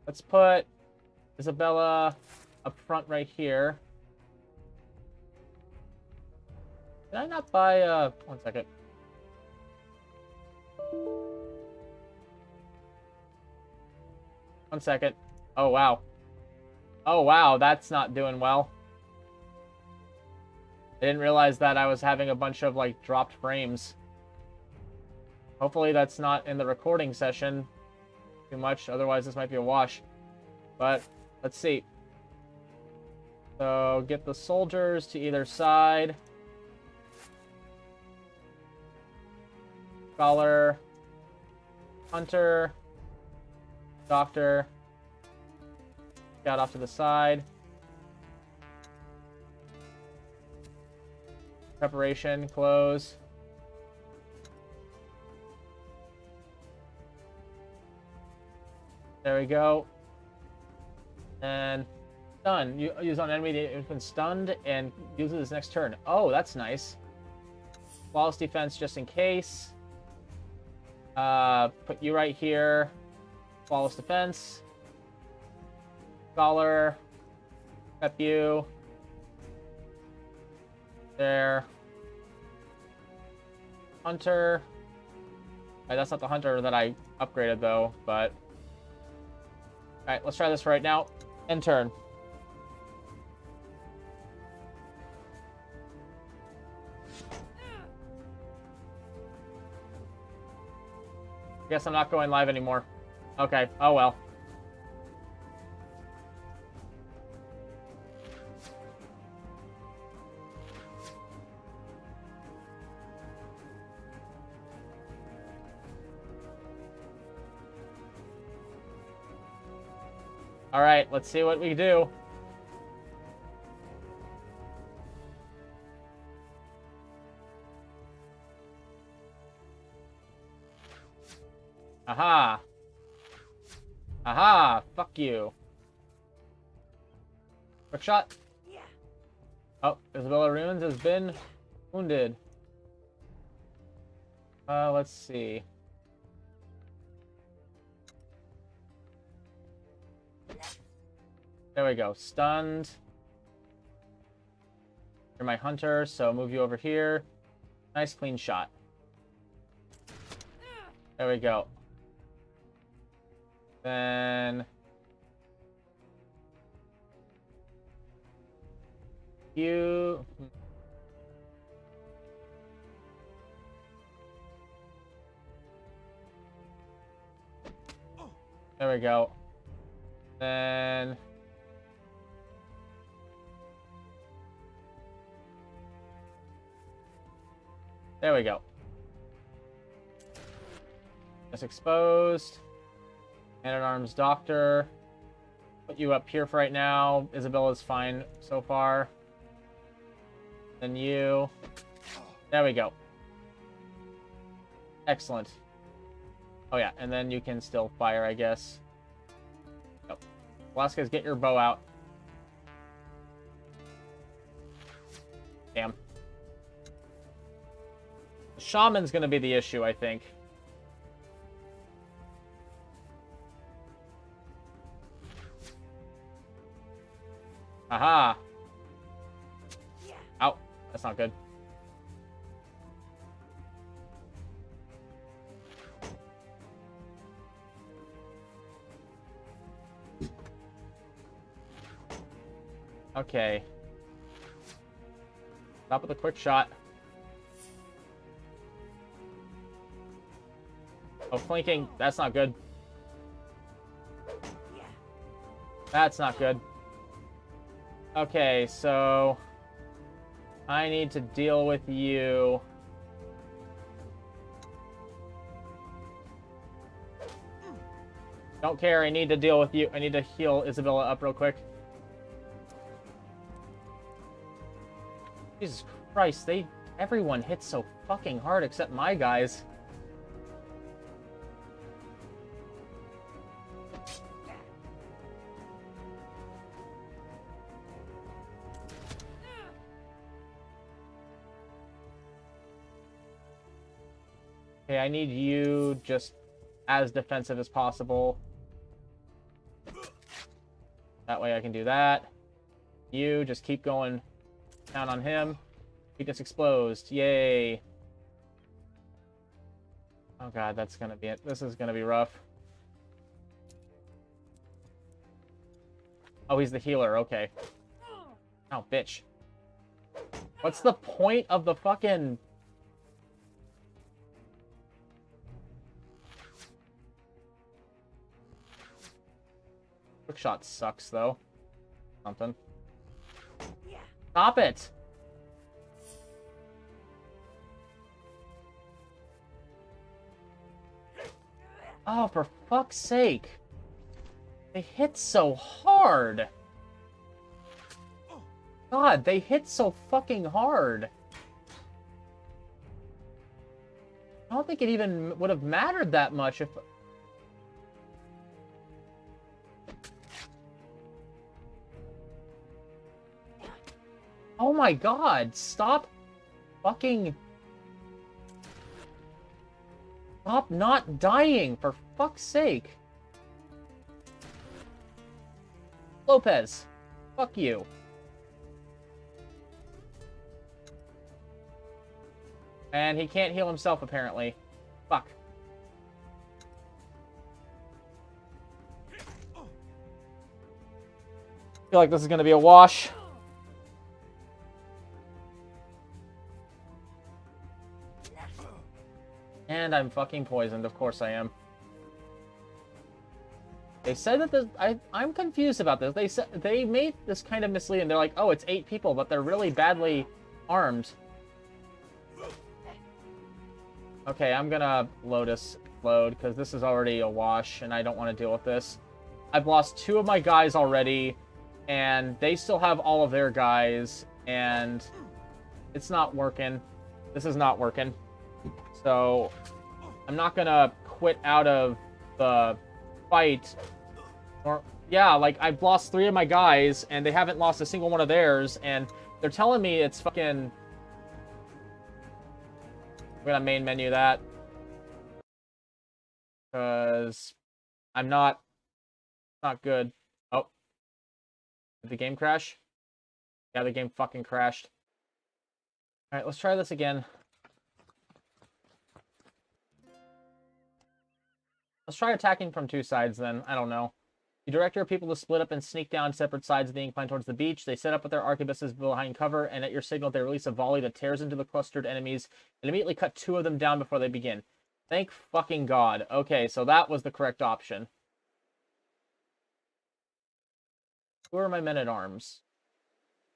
Let's put Isabella up front right here. Did I not buy, 1 second. One second. Oh, wow. Oh, wow, that's not doing well. I didn't realize that I was having a bunch of, like, dropped frames. Hopefully that's not in the recording session too much, otherwise this might be a wash. But, let's see. So, get the soldiers to either side. Scholar. Hunter. Doctor. Scout off to the side. Preparation, close. There we go. And done. You use on enemy to been stunned and uses his next turn. Oh, that's nice. Flawless defense just in case. Put you right here. Flawless defense. Scholar. Prep you. There. Hunter. Right, that's not the hunter that I upgraded, though, but... Alright, let's try this right now. End turn. Guess I'm not going live anymore. Okay, oh well. Alright, let's see what we do. Aha! Aha! Fuck you. Quick shot. Oh, Isabella Ruins has been wounded. Let's see. There we go. Stunned. You're my hunter, so move you over here. Nice clean shot. There we go. Then... you... There we go. Then... there we go. Just exposed. Man-at-Arms Doctor. Put you up here for right now. Isabella's fine so far. Then you. There we go. Excellent. Oh yeah, and then you can still fire, I guess. Oh. Velasquez, get your bow out. Damn. The shaman's gonna be the issue, I think. Aha! Ow, that's not good. Okay. Stop with a quick shot. Oh, flanking. That's not good. That's not good. Okay, so... I need to deal with you. Don't care, I need to deal with you. I need to heal Isabella up real quick. Jesus Christ, everyone hits so fucking hard except my guys. Okay, I need you just as defensive as possible. That way I can do that. You just keep going down on him. He gets exposed. Yay. Oh god, that's gonna be it. This is gonna be rough. Oh, he's the healer. Okay. Oh, bitch. What's the point of the fucking... Quick shot sucks, though. Something. Stop it! Oh, for fuck's sake. They hit so hard. God, they hit so fucking hard. I don't think it even would have mattered that much if... Oh my god, stop fucking... Stop not dying, for fuck's sake. Lopez, fuck you. And he can't heal himself, apparently. Fuck. feel like this is going to be a wash. And I'm fucking poisoned. Of course I am. They said that this... I'm confused about this. They said they made this kind of misleading. They're like, oh, it's 8 people, but they're really badly armed. Okay, I'm gonna load, because this is already a wash, and I don't want to deal with this. I've lost 2 of my guys already, and they still have all of their guys, and it's not working. This is not working. So, I'm not gonna quit out of the fight. Or, yeah, like, I've lost 3 of my guys, and they haven't lost a single one of theirs, and they're telling me it's fucking... I'm gonna main menu that. Because I'm not good. Oh. Did the game crash? Yeah, the game fucking crashed. Alright, let's try this again. Let's try attacking from 2 sides then. I don't know. You direct your people to split up and sneak down separate sides of the incline towards the beach. They set up with their arquebuses behind cover, and at your signal, they release a volley that tears into the clustered enemies and immediately cut 2 of them down before they begin. Thank fucking God. Okay, so that was the correct option. Who are my men-at-arms?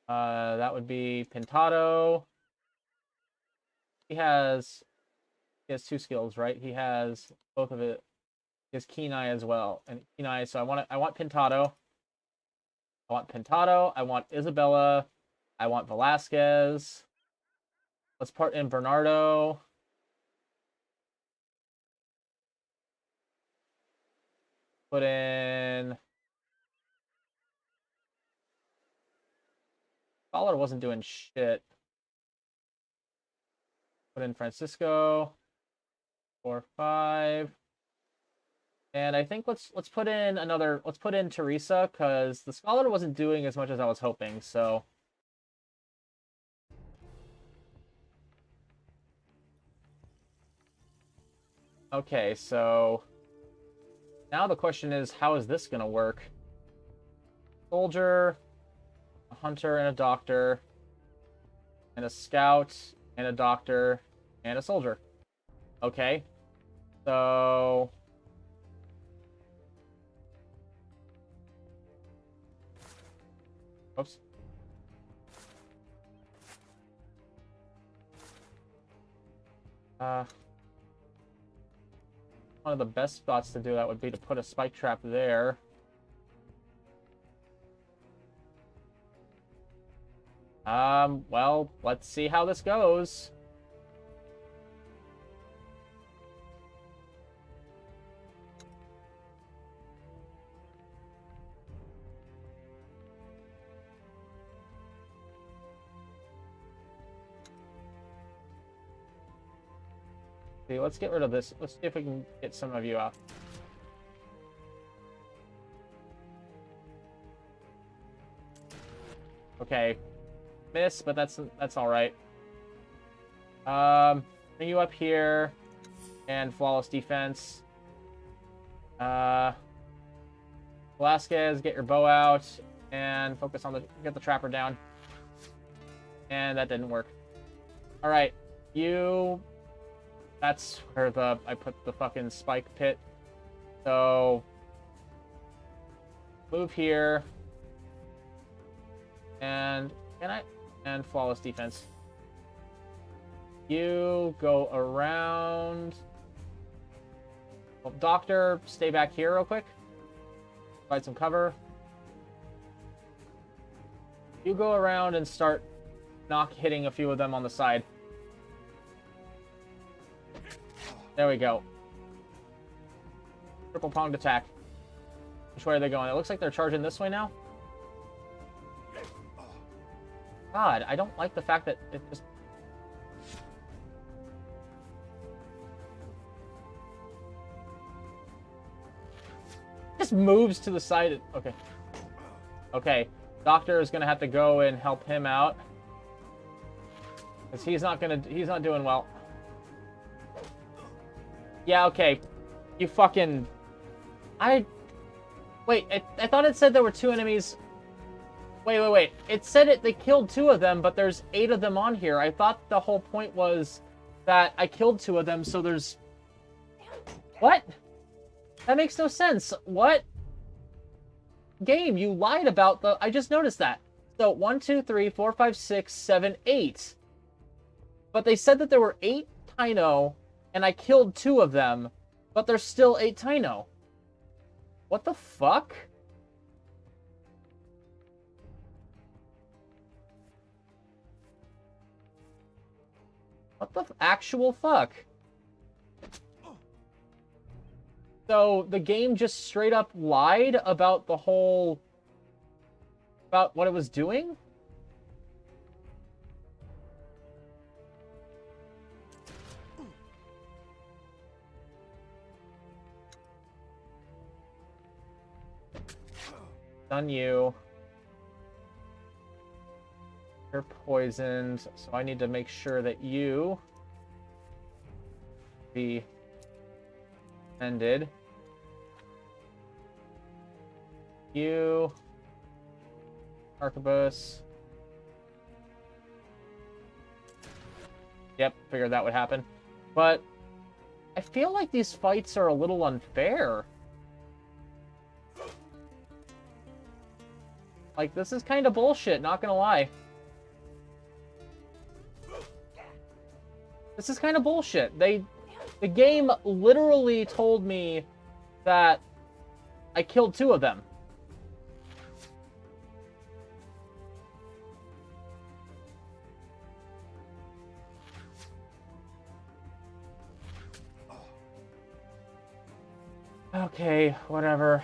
That would be Pintado. He has 2 skills, right? He has both of it. He has Keen Eye as well. And Keen Eye, so I want Pintado. I want Pintado. I want Isabella. I want Velasquez. Let's put in Bernardo. Put in... Scholar wasn't doing shit. Put in Francisco. 4, 5. And I think let's put in another... Let's put in Teresa, because the Scholar wasn't doing as much as I was hoping, so... Okay, so... Now the question is, how is this going to work? Soldier, a hunter, and a doctor, and a scout, and a doctor, and a soldier. Okay. So... Oops. One of the best spots to do that would be to put a spike trap there. Well, let's see how this goes. See, let's get rid of this. Let's see if we can get some of you out. Okay. Miss, but that's all right. Bring you up here, and flawless defense. Velasquez, get your bow out, and focus on get the trapper down. And that didn't work. All right, you. That's where I put the fucking spike pit. So move here, and flawless defense. You go around. Well, Doctor, stay back here real quick. Provide some cover. You go around and start hitting a few of them on the side. There we go. Triple pronged attack. Which way are they going? It looks like they're charging this way now. God, I don't like the fact that it just moves to the side. Okay. Okay. Doctor is gonna have to go and help him out. Because he's not doing well. Yeah, okay. You fucking... Wait, I thought it said there were 2 enemies. Wait. It said they killed 2 of them, but there's 8 of them on here. I thought the whole point was that I killed 2 of them, so there's... What? That makes no sense. What? Game, you lied about the... I just noticed that. So, 1, 2, 3, 4, 5, 6, 7, 8. But they said that there were 8 Taino, and I killed 2 of them, but there's still 8 Taino. What the fuck? What the actual fuck? So, the game just straight up lied about the whole... about what it was doing? Done you. You're poisoned, so I need to make sure that you be ended. You, Arquebus. Yep, figured that would happen. But I feel like these fights are a little unfair. Like, this is kind of bullshit, not gonna lie. This is kind of bullshit. The game literally told me that I killed 2 of them. Okay, whatever.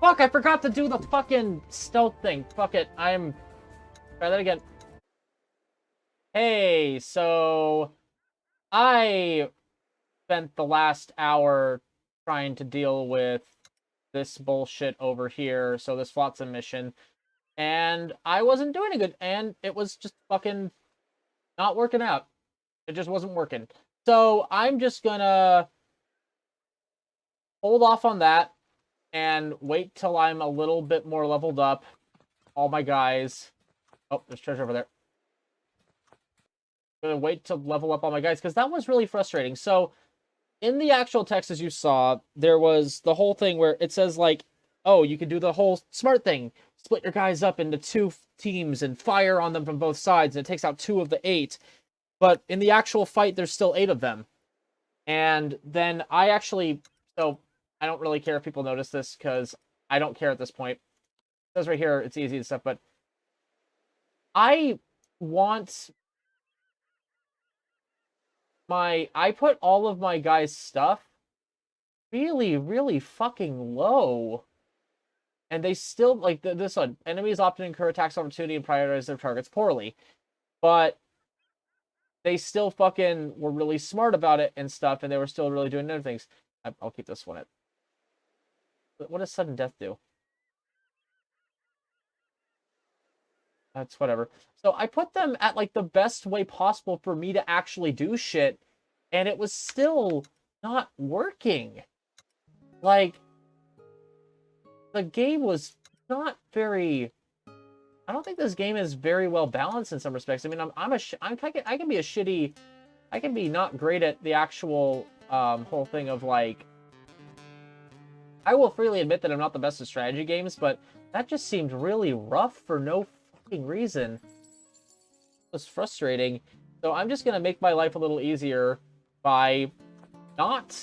Fuck, I forgot to do the fucking stealth thing. Fuck it, try that again. Hey, so... I spent the last hour trying to deal with this bullshit over here, so this Flotsam mission, and I wasn't doing it good, and it was just fucking not working out. It just wasn't working. So I'm just gonna hold off on that and wait till I'm a little bit more leveled up. All my guys. Oh, there's treasure over there. I'm gonna wait to level up all my guys, because that was really frustrating. So, in the actual text, as you saw, there was the whole thing where it says, like, oh, you can do the whole smart thing. Split your guys up into 2 teams and fire on them from both sides, and it takes out 2 of the 8. But in the actual fight, there's still 8 of them. And then I actually... So, I don't really care if people notice this, because I don't care at this point. It says right here, it's easy and stuff, but I want I put all of my guys' stuff really, really fucking low. And they still, like, this one, enemies often incur attacks opportunity and prioritize their targets poorly. But they still fucking were really smart about it and stuff, and they were still really doing other things. I'll keep this one at... What does sudden death do? That's whatever. So I put them at, like, the best way possible for me to actually do shit, and it was still not working. Like, the game was not very... I don't think this game is very well balanced in some respects. I mean, I can be a shitty... I can be not great at the actual whole thing of, like... I will freely admit that I'm not the best at strategy games, but that just seemed really rough for no fucking reason. It was frustrating. So I'm just going to make my life a little easier by not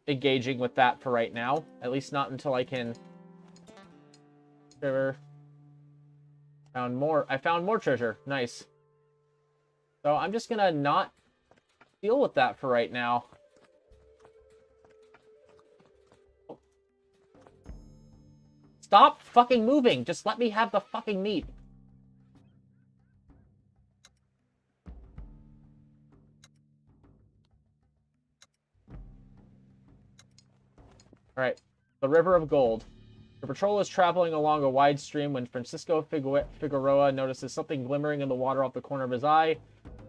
engaging with that for right now. At least not until I can... Treasure. Found more. I found more treasure. Nice. So I'm just going to not deal with that for right now. Stop fucking moving. Just let me have the fucking meat. Alright. The River of Gold. The patrol is traveling along a wide stream when Francisco Figueroa notices something glimmering in the water off the corner of his eye.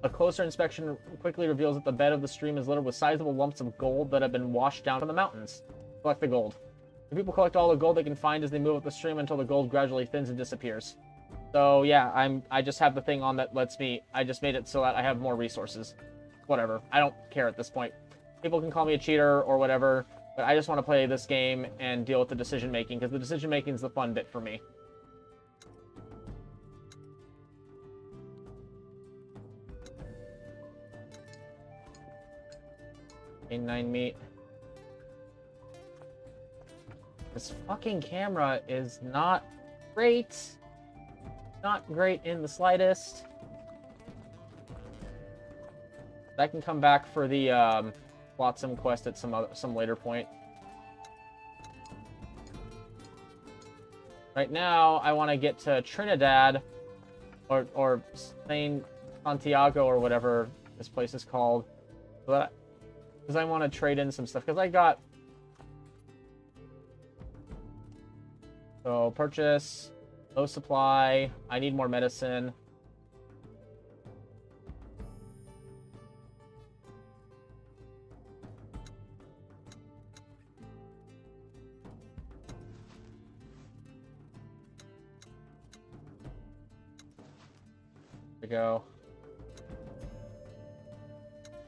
A closer inspection quickly reveals that the bed of the stream is littered with sizable lumps of gold that have been washed down from the mountains. Collect the gold. The people collect all the gold they can find as they move up the stream until the gold gradually thins and disappears. So yeah, I just have the thing on that lets me, I just made it so that I have more resources. Whatever. I don't care at this point. People can call me a cheater or whatever, but I just want to play this game and deal with the decision making, because the decision making is the fun bit for me. A9 meat. This fucking camera is not great. Not great in the slightest. I can come back for the Flotsam quest at some later point. Right now, I want to get to Trinidad, or Saint Santiago, or whatever this place is called, because I want to trade in some stuff. Because I got so purchase, low supply. I need more medicine. Go.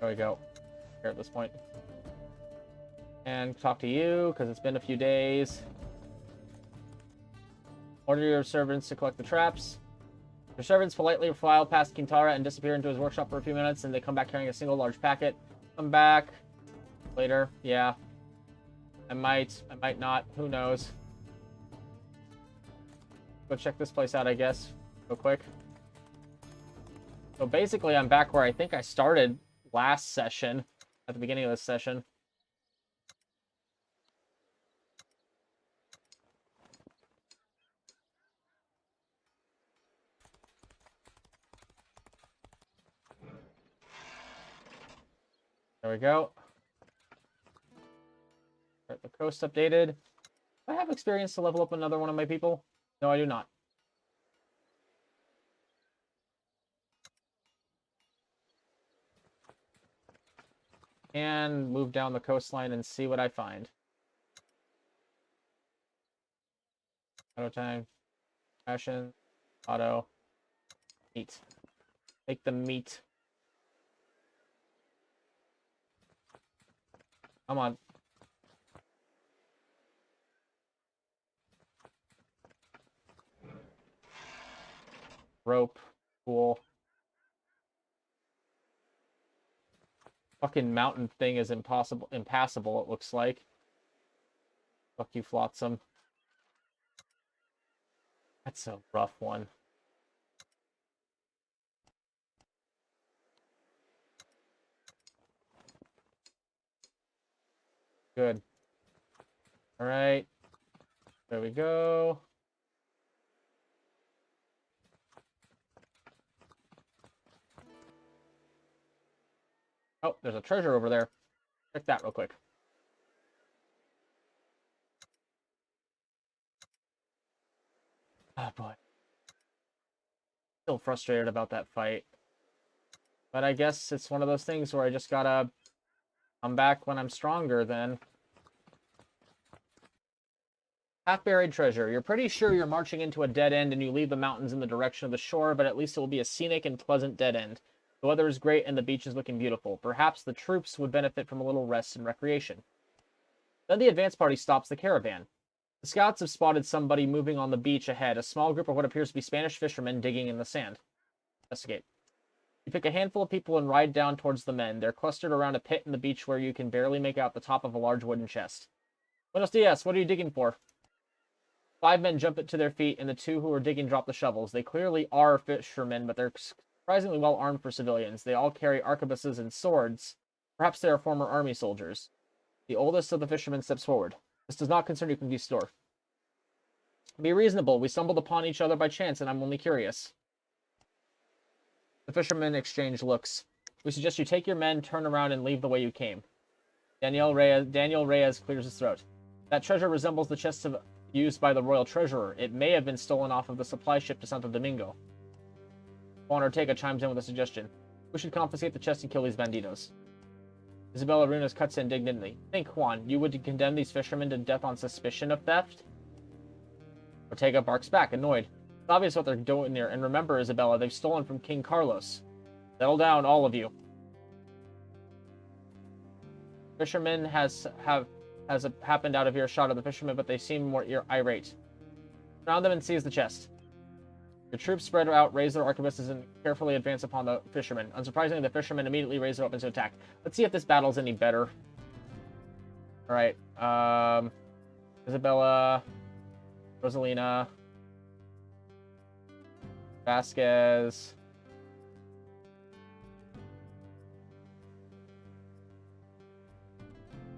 There we go. Here at this point. And talk to you, because it's been a few days. Order your servants to collect the traps. Your servants politely file past Quintara and disappear into his workshop for a few minutes, and they come back carrying a single large packet. Come back later. Yeah. I might not. Who knows? Go check this place out, I guess. Real quick. So basically, I'm back where I think I started last session, at the beginning of this session. There we go. Get the coast updated. Do I have experience to level up another one of my people? No, I do not. And move down the coastline and see what I find. Auto time. Fashion. Auto. Meat. Take the meat. Come on. Rope. Cool. Fucking mountain thing is impassable, it looks like. Fuck you, Flotsam. That's a rough one. Good. Alright. There we go. Oh, there's a treasure over there. Check that real quick. Oh, boy. Still frustrated about that fight. But I guess it's one of those things where I just gotta come back when I'm stronger then. Half-buried treasure. You're pretty sure you're marching into a dead end and you leave the mountains in the direction of the shore, but at least it will be a scenic and pleasant dead end. The weather is great and the beach is looking beautiful. Perhaps the troops would benefit from a little rest and recreation. Then the advance party stops the caravan. The scouts have spotted somebody moving on the beach ahead, a small group of what appears to be Spanish fishermen digging in the sand. Investigate. You pick a handful of people and ride down towards the men. They're clustered around a pit in the beach where you can barely make out the top of a large wooden chest. Buenos dias, what are you digging for? 5 men jump to their feet, and the 2 who are digging drop the shovels. They clearly are fishermen, but they're surprisingly well armed for civilians. They all carry arquebuses and swords. Perhaps they are former army soldiers. The oldest of the fishermen steps forward. This does not concern you, Conquistador. Be reasonable. We stumbled upon each other by chance, and I'm only curious. The fishermen exchange looks. We suggest you take your men, turn around, and leave the way you came. Daniel Reyes clears his throat. That treasure resembles the chests of used by the royal treasurer. It may have been stolen off of the supply ship to Santo Domingo. Juan Ortega chimes in with a suggestion. We should confiscate the chest and kill these banditos. Isabella Runas cuts in indignantly. Think, Juan, you would condemn these fishermen to death on suspicion of theft? Ortega barks back, annoyed. It's obvious what they're doing here, and remember, Isabella, they've stolen from King Carlos. Settle down, all of you. Fisherman has happened out of earshot of the fishermen, but they seem more irate. Surround them and seize the chest. Your troops spread out, raise their arquebuses, and carefully advance upon the fishermen. Unsurprisingly, the fishermen immediately raise their weapons to attack. Let's see if this battle's any better. Alright, Isabella, Rosalina, Vasquez.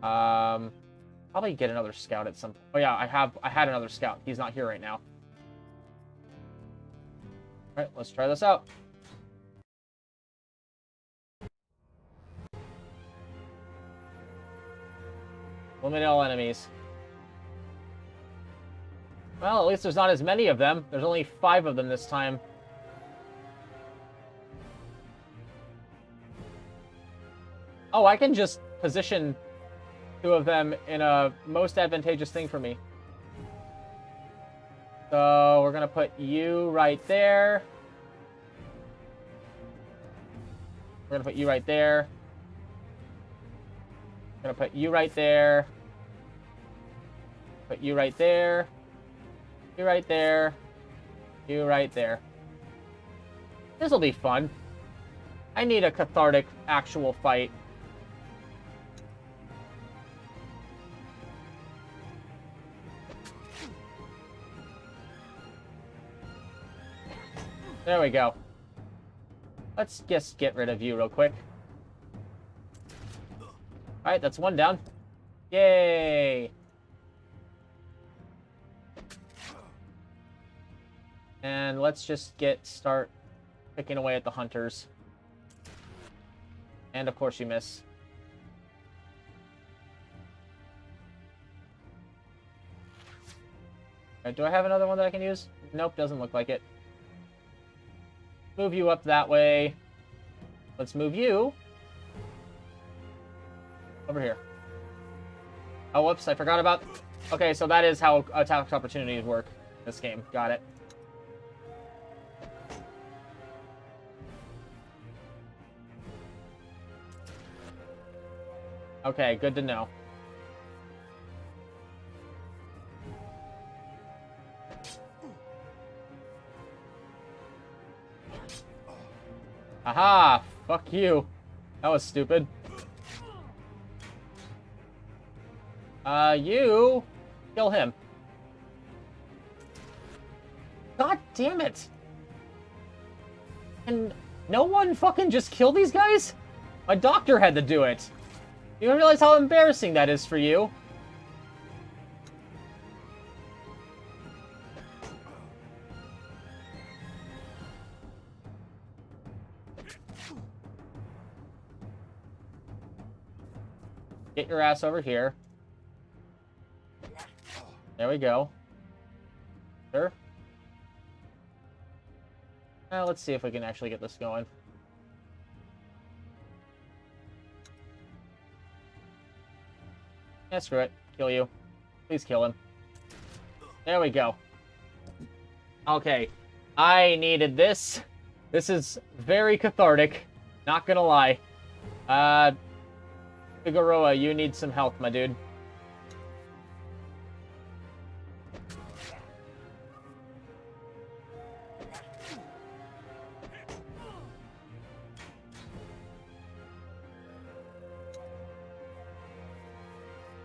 Probably get another scout at some point. Oh yeah, I had another scout. He's not here right now. Alright, let's try this out. Eliminate all enemies. Well, at least there's not as many of them. There's only 5 of them this time. Oh, I can just position 2 of them in a most advantageous thing for me. So we're gonna put you right there. We're gonna put you right there. We're gonna put you right there. Put you right there. You right there. You right there. This'll be fun. I need a cathartic actual fight. There we go. Let's just get rid of you real quick. Alright, that's 1 down. Yay! And let's just start picking away at the hunters. And of course you miss. Right, do I have another one that I can use? Nope, doesn't look like it. Move you up that way. Let's move you over here. Oh, whoops, I forgot about... Okay, so that is how attack opportunities work in this game. Got it. Okay, good to know. Aha! Fuck you. That was stupid. You... kill him. God damn it! And no one fucking just kill these guys? My doctor had to do it. You don't realize how embarrassing that is for you. Get your ass over here. There we go. Sure. Let's see if we can actually get this going. Yeah, screw it. Kill you. Please kill him. There we go. Okay. I needed this. This is very cathartic. Not gonna lie. Figueroa, you need some health, my dude.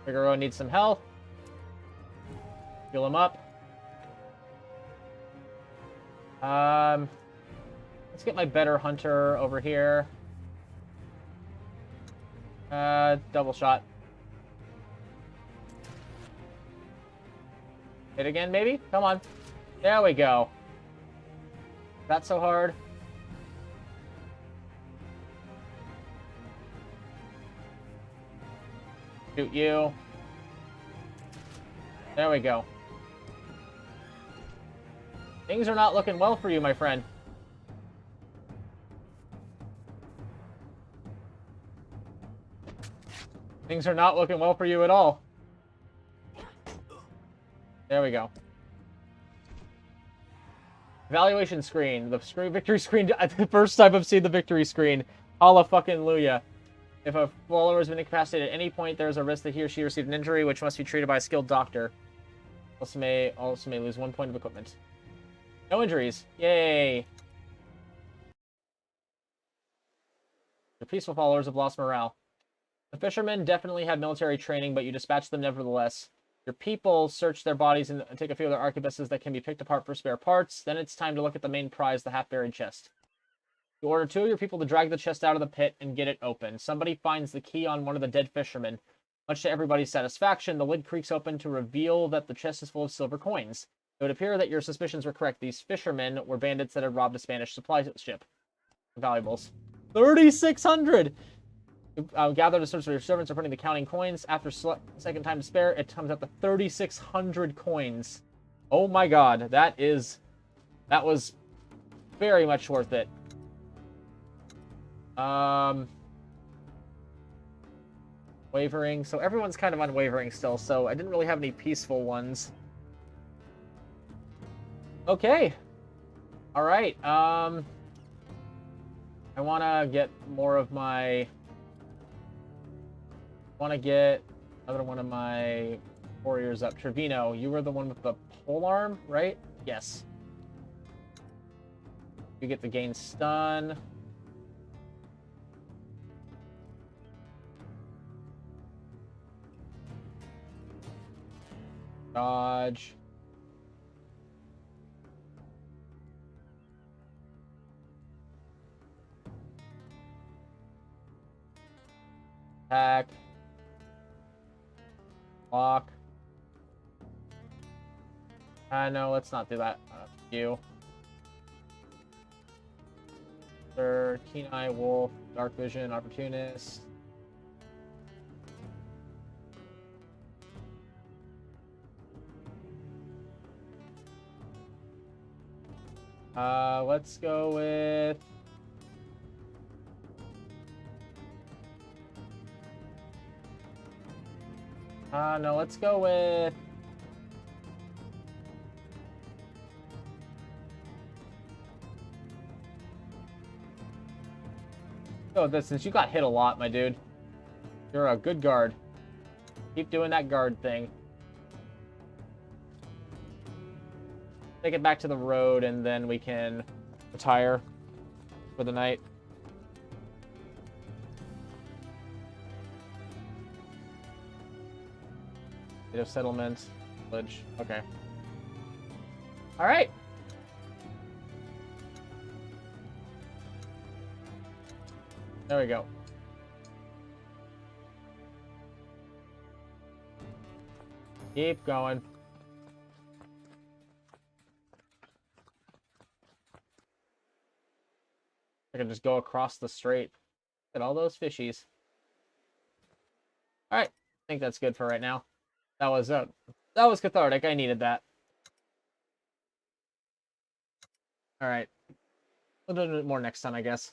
Figueroa needs some health. Heal him up. Let's get my better hunter over here. Double shot. Hit again, maybe? Come on. There we go. That's so hard. Shoot you. There we go. Things are not looking well for you, my friend. Things are not looking well for you at all. There we go. Evaluation screen. The victory screen. The first time I've seen the victory screen. Hallelujah. If a follower has been incapacitated at any point, there is a risk that he or she received an injury, which must be treated by a skilled doctor. Also may lose 1 point of equipment. No injuries. Yay. The peaceful followers have lost morale. The fishermen definitely had military training, but you dispatched them nevertheless. Your people search their bodies and take a few of their arquebuses that can be picked apart for spare parts. Then it's time to look at the main prize, the half-buried chest. You order 2 of your people to drag the chest out of the pit and get it open. Somebody finds the key on one of the dead fishermen. Much to everybody's satisfaction, the lid creaks open to reveal that the chest is full of silver coins. It would appear that your suspicions were correct. These fishermen were bandits that had robbed a Spanish supply ship. Valuables. 3,600! Gather the search for your servants are putting the counting coins. After second time to spare, it comes up to 3,600 coins. Oh my god, that was very much worth it. Wavering. So everyone's kind of unwavering still, so I didn't really have any peaceful ones. Okay. Alright, I want to get more of my... want to get another one of my warriors up. Trevino, you were the one with the pole arm, right? Yes. You get the gain stun. Dodge. Attack. Block. No, let's not do that. You. Sir, Keen Eye, Wolf, Dark Vision, Opportunist. Let's go with... no, let's go with... Go with this, since you got hit a lot, my dude. You're a good guard. Keep doing that guard thing. Take it back to the road, and then we can retire for the night. Native settlement, village. Okay. All right. There we go. Keep going. I can just go across the strait. Look at all those fishies. All right. I think that's good for right now. That was cathartic. I needed that. All right. We'll do it more next time, I guess.